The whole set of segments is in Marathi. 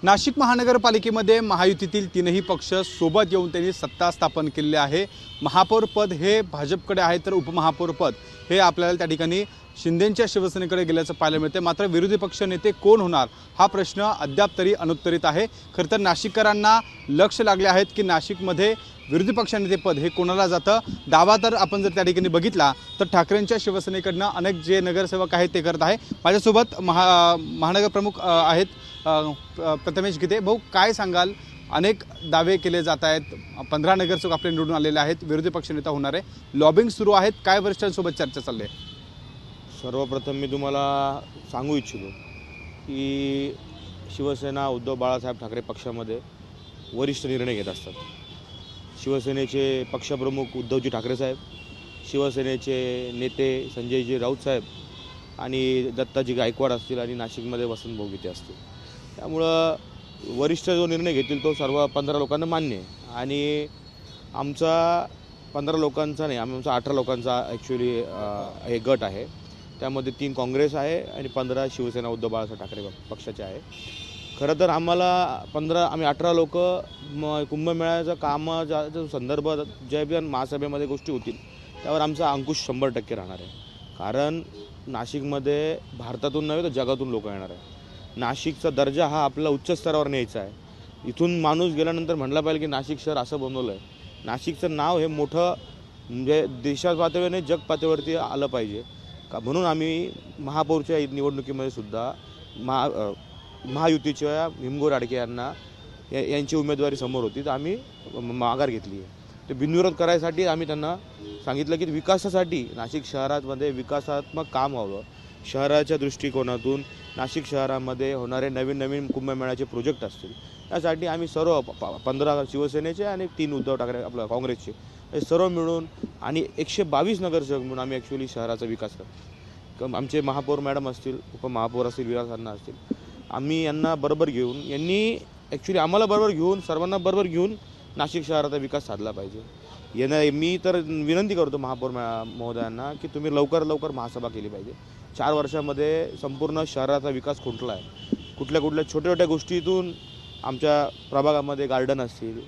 नाशिक महानगरपालिकेमध्ये महायुतीतील तीनही पक्ष सोबत येऊन त्यांनी सत्ता स्थापन केलेली आहे। महापौर पद हे भाजपकडे आहे तर उपमहापौर पद हे आपल्याला त्या ठिकाणी शिंदेंच्या शिवसेनेकडे गेल्याचं पाहायला मिळते। मात्र विरोधी पक्ष नेते कोण होणार हा प्रश्न अद्याप तरी अनुत्तरित आहे। खरं तर नाशिककरांना लक्ष लागले आहेत की नाशिकमध्ये विरोधी पक्षनेते पद हे कोणाला जातं। दावा तर आपण जर त्या ठिकाणी बघितला तर ठाकरेंच्या शिवसेनेकडनं अनेक जे नगरसेवक आहेत ते करत आहे। माझ्यासोबत महानगर प्रमुख आहेत प्रथमेश गीते भाऊ, काय सांगाल? अनेक दावे केले जात आहेत, 15 नगरसेवक आपले निवडून आलेले आहेत, विरोधी पक्षनेता होणार आहे, लॉबिंग सुरू आहेत, काय वरिष्ठांसोबत चर्चा चालली आहे? सर्वप्रथम मी तुम्हाला सांगू इच्छितो की शिवसेना उद्धव बाळासाहेब ठाकरे पक्षामध्ये वरिष्ठ निर्णय घेत असतात। शिवसेनेचे पक्षप्रमुख उद्धवजी ठाकरे साहेब, शिवसेनेचे नेते संजयजी राऊत साहेब आणि दत्ताजी गायकवाड असतील आणि नाशिकमध्ये वसंत भाऊ गीते असतील। त्यामुळं वरिष्ठ जो निर्णय घेतील तो सर्व 15 लोकांना मान्य आहे आणि आमचा 15 लोकांचा नाही, आमचा 18 लोकांचा ॲक्च्युली हे गट आहे। त्यामध्ये 3 काँग्रेस आहे आणि 15 शिवसेना उद्धव बाळासाहेब ठाकरे पक्षाचे आहे। खरं तर आम्हाला आम्ही 18 लोक कुंभमेळ्याचं कामाचा संदर्भ ज्या बी महासभेमध्ये गोष्टी होतील त्यावर आमचा अंकुश 100% राहणार आहे। कारण नाशिकमध्ये भारतातून नव्हे तर जगातून लोक येणार आहे। नाशिकचा दर्जा हा आपला उच्च स्तरावर न्यायचा आहे। इथून माणूस गेल्यानंतर म्हटलं पाहिजे की नाशिक शहर असं बनवलं आहे। नाशिकचं नाव हे मोठं म्हणजे देशात पातळीवर नाही जग पातळीवरती आलं पाहिजे का, म्हणून आम्ही महापौरच्या निवडणुकीमध्ये सुद्धा महायुतीच्या हिमगोर आडके यांची उमेदवारी समोर होती तर आम्ही माघार घेतली आहे। ते बिनविरोध करायसाठी आम्ही त्यांना सांगितलं की विकासासाठी नाशिक शहरामध्ये विकासात्मक काम व्हावं। शहराच्या दृष्टिकोनातून नाशिक शहरामध्ये होणारे नवीन कुंभमेळ्याचे प्रोजेक्ट असतील यासाठी आम्ही सर्व 15 शिवसेनेचे आणि 3 उद्धव ठाकरे आपलं काँग्रेसचे हे सर्व मिळून आणि 122 नगरसेवक मिळून आम्ही ॲक्च्युली शहराचा विकास करतो। आमचे महापौर मॅडम असतील, उपमहापौर असतील, विराज अण्णा असतील, आम्ही यांना बरोबर घेऊन यांनी ॲक्च्युली आम्हाला बरोबर घेऊन सर्वांना बरोबर घेऊन नाशिक शहराचा विकास साधला पाहिजे। मी तर विनंती करतो महापौर महोदयांना की तुम्ही लवकर महासभा केली पाहिजे। 4 वर्षामध्ये संपूर्ण शहराचा विकास खुंटला आहे। कुठल्या छोट्या गोष्टीतून आमच्या प्रभागामध्ये गार्डन असतील,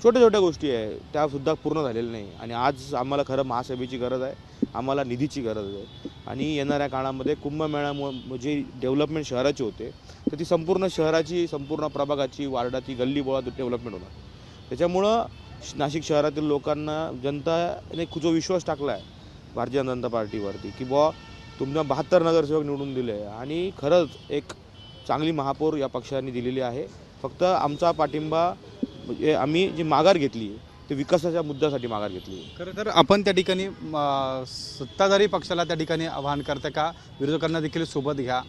छोट्या गोष्टी आहे त्यासुद्धा पूर्ण झालेल्या नाही आणि आज आम्हाला खरं महासभेची गरज आहे, आम्हाला निधीची गरज आहे आणि येणाऱ्या काळामध्ये कुंभमेळ्यामुळे जी डेव्हलपमेंट शहराची होते तर ती संपूर्ण शहराची, संपूर्ण प्रभागाची, वार्डाची, गल्लीबोळात डेव्हलपमेंट होणार। त्याच्यामुळं नाशिक शहरातील लोकांना जनताने जो विश्वास टाकला आहे भारतीय जनता पार्टीवरती की बुवा तुम्हाला 72 नगरसेवक निवडून दिले आणि खरंच एक चांगली महापौर या पक्षाने दिलेली आहे। फक्त आमचा पाठिंबा आम्ही जी माघार घेतली ते विकासाच्या मुद्द्यासाठी माघार घेतली। खरं तर आपण त्या ठिकाणी सत्ताधारी पक्षाला त्या ठिकाणी आवाहन करता का विरोधकांना देखील सोबत घ्या?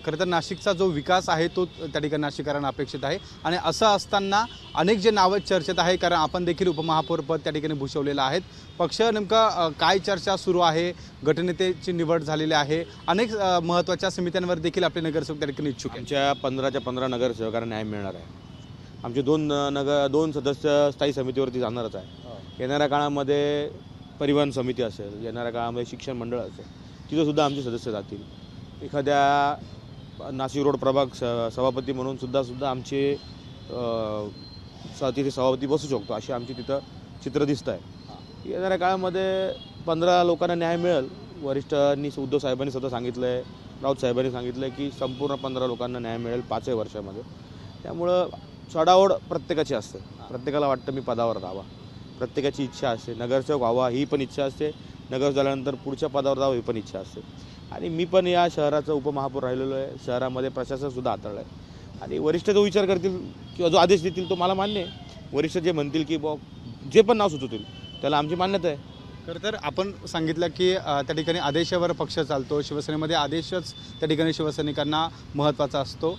खरं तर नाशिकचा जो विकास आहे तो त्या ठिकाणी नाशिककरांना अपेक्षित आहे आणि असं असताना अनेक जे नावं चर्चेत आहे, कारण आपण देखील उपमहापौर पद त्या ठिकाणी भूषवलेलं आहेत। पक्ष नेमका काय चर्चा सुरू आहे? गटनेतेची निवड झालेली आहे, अनेक महत्त्वाच्या समित्यांवर देखील आपले नगरसेवक त्या ठिकाणी इच्छुक आहेत। आमच्या 15च्या 15 नगरसेवकांना न्याय मिळणार आहे। आमचे 2 सदस्य स्थायी समितीवरती जाणारच आहे। येणाऱ्या काळामध्ये परिवहन समिती असेल, येणाऱ्या काळामध्ये शिक्षण मंडळ असेल, तिथंसुद्धा आमचे सदस्य जातील। एखाद्या नाशिक रोड प्रभाग सभापती म्हणून सुद्धा आमचे तिथे सभापती बसू शकतो अशी आमची तिथं चित्र दिसत आहे। येणाऱ्या काळामध्ये 15 लोकांना न्याय मिळेल। वरिष्ठांनी उद्धव साहेबांनी स्वतः सांगितलं आहे, राऊत साहेबांनी सांगितलं आहे की संपूर्ण 15 लोकांना न्याय मिळेल 5 वर्षामध्ये। त्यामुळं चढाओढ प्रत्येकाची असते, प्रत्येकाला वाटतं मी पदावर राहावा, प्रत्येकाची इच्छा असते, नगरसेवक व्हावा ही पण इच्छा असते, नगर झाल्यानंतर पुढच्या पदावर जावं ही पण इच्छा असते। आणि मी पण या शहराचा उपमहापौर राहिलेलो आहे, शहरामध्ये प्रशासनसुद्धा हाताळलं आहे आणि वरिष्ठ जो विचार करतील किंवा जो आदेश देतील तो मला मान्य आहे। वरिष्ठ जे म्हणतील की जे पण नाव सुचवतील त्याला आमची मान्यता आहे। खरं तर आपण सांगितलं की त्या ठिकाणी आदेशावर पक्ष चालतो, शिवसेनेमध्ये आदेशच त्या ठिकाणी शिवसैनिकांना महत्त्वाचा असतो।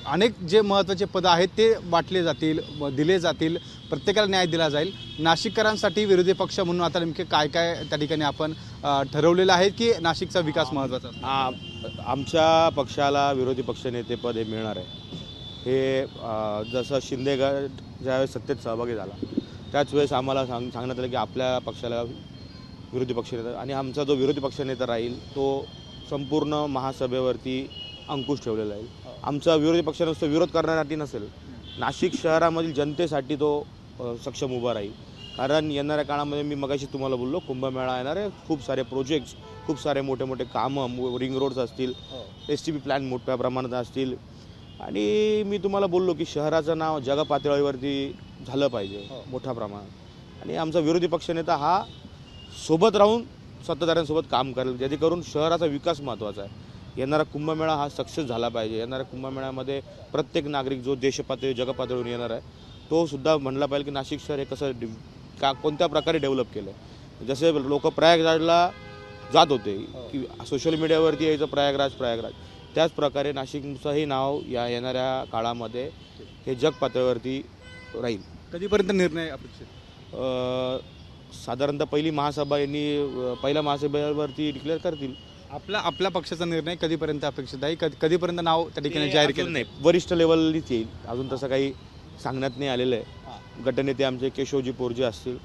अनेक जे महत्त्वाचे पदं आहेत ते वाटले जातील, दिले जातील, प्रत्येकाला न्याय दिला जाईल। नाशिककरांसाठी विरोधी पक्ष म्हणून आता नेमके काय त्या ठिकाणी आपण ठरवलेलं आहे की नाशिकचा विकास महत्त्वाचा? आमच्या पक्षाला विरोधी पक्षनेतेपद हे मिळणार आहे। हे जसं शिंदे गट ज्यावेळेस सत्तेत सहभागी झाला त्याच वेळेस आम्हाला सांगण्यात आलं की आपल्या पक्षाला विरोधी पक्षनेता आणि आमचा जो विरोधी पक्षनेता राहील तो संपूर्ण महासभेवरती अंकुश ठेवलेला आहे। आमचा विरोधी पक्ष नुसतं विरोध करण्यासाठी नसेल, नाशिक शहरामधील जनतेसाठी तो सक्षम उभा राहील. कारण येणाऱ्या काळामध्ये मी मगाशी तुम्हाला बोललो, कुंभमेळा येणार आहे, खूप सारे प्रोजेक्ट्स, खूप सारे मोठे मोठे कामं, रिंग रोड्स असतील, STP प्लॅन मोठ्या प्रमाणात असतील. आणि मी तुम्हाला बोललो की शहराचं नाव जगपातळीवरती झालं पाहिजे मोठ्या प्रमाणात. आणि आमचा विरोधी पक्षनेता हा सोबत राहून सत्ताधाऱ्यांसोबत काम करेल, जेणेकरून शहराचा विकास महत्त्वाचा आहे. येणारा कुंभमेळा हा सक्सेस झाला पाहिजे. येणाऱ्या कुंभमेळ्यामध्ये प्रत्येक नागरिक जो देशपातळी जगपातळीवर येणार आहे तो सुद्धा म्हणला पाहिजे की नाशिक शहर हे कसं कोणत्या प्रकारे डेव्हलप केलं आहे. जसे लोक प्रयागराजला जात होते की सोशल मीडियावरती यायचं प्रयागराज, त्याच प्रकारे नाशिकचंही नाव या येणाऱ्या काळामध्ये हे जग पातळीवरती राहील. कधीपर्यंत निर्णय अपेक्षित? साधारणतः पहिल्या महासभेवरती डिक्लेअर करतील. आपल्या पक्षाचा निर्णय कधीपर्यंत अपेक्षित आहे? कधीपर्यंत नाव त्या ठिकाणी जाहीर केलं नाही, वरिष्ठ लेवलनीच येईल. अजून तसं काही सांगण्यात नाही आलेलं आहे. गटनेते आमचे केशवजी पोरजे असतील,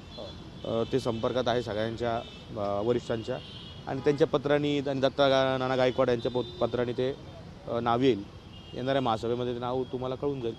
ते संपर्कात आहे सगळ्यांच्या वरिष्ठांच्या, आणि त्यांच्या पत्रांनी आणि दत्ता नाना गायकवाड यांच्या पत्रांनी ते नाव येईल. येणाऱ्या महासभेमध्ये ते नाव तुम्हाला कळून जाईल.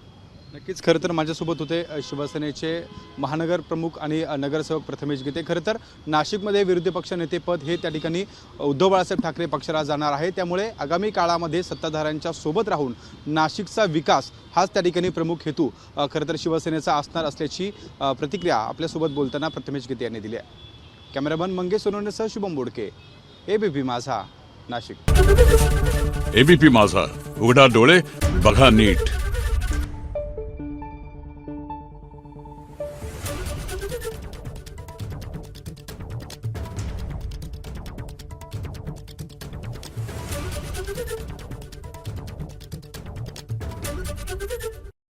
नक्कीच. खरं तर माझ्यासोबत होते शिवसेनेचे महानगर प्रमुख आणि नगरसेवक प्रथमेश गीते. खरं तर नाशिकमध्ये विरोधी पक्ष नेतेपद हे त्या ठिकाणी उद्धव बाळासाहेब ठाकरे पक्षाला जाणार आहे. त्यामुळे आगामी काळामध्ये सत्ताधाऱ्यांच्या सोबत राहून नाशिकचा विकास हाच त्या ठिकाणी प्रमुख हेतू खरं तर शिवसेनेचा असणार असल्याची प्रतिक्रिया आपल्यासोबत बोलताना प्रथमेश गीते यांनी दिली आहे. कॅमेरामन मंगेश सोनवणेसह शुभम बोडके, ABP माझा, नाशिक. ABP माझा, उघडा डोळे बघा नीट. Thank you.